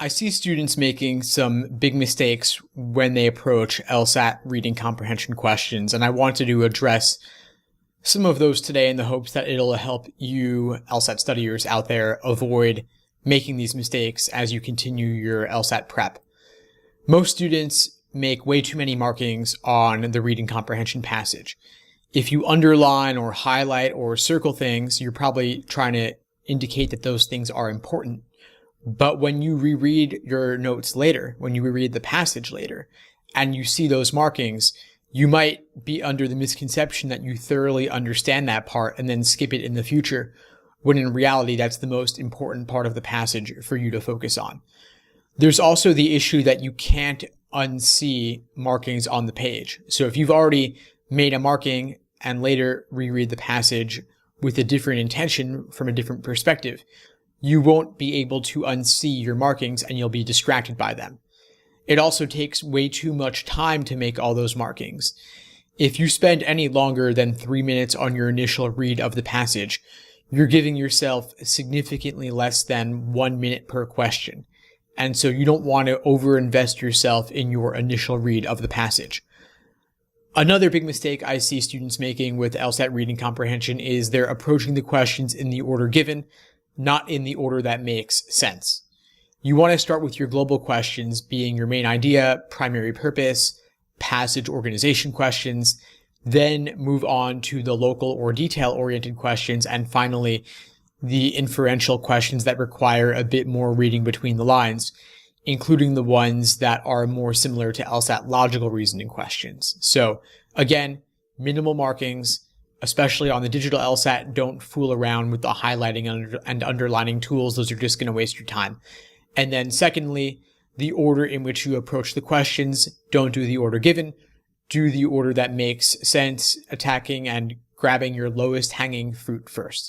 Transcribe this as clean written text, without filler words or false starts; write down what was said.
I see students making some big mistakes when they approach LSAT reading comprehension questions, and I wanted to address some of those today in the hopes that it'll help you LSAT studiers out there avoid making these mistakes as you continue your LSAT prep. Most students make way too many markings on the reading comprehension passage. If you underline or highlight or circle things, you're probably trying to indicate that those things are important. But when you reread your notes later, when you reread the passage later, and you see those markings, you might be under the misconception that you thoroughly understand that part and then skip it in the future, when in reality, that's the most important part of the passage for you to focus on. There's also the issue that you can't unsee markings on the page. So if you've already made a marking and later reread the passage with a different intention from a different perspective, you won't be able to unsee your markings and you'll be distracted by them. It also takes way too much time to make all those markings. If you spend any longer than 3 minutes on your initial read of the passage, you're giving yourself significantly less than 1 minute per question. And so you don't want to overinvest yourself in your initial read of the passage. Another big mistake I see students making with LSAT reading comprehension is they're approaching the questions in the order given, not in the order that makes sense. You want to start with your global questions being your main idea, primary purpose, passage organization questions, then move on to the local or detail-oriented questions, and finally, the inferential questions that require a bit more reading between the lines, including the ones that are more similar to LSAT logical reasoning questions. So again, minimal markings, especially on the digital LSAT. Don't fool around with the highlighting and underlining tools. Those are just going to waste your time. And then secondly, the order in which you approach the questions. Don't do the order given. Do the order that makes sense, attacking and grabbing your lowest hanging fruit first.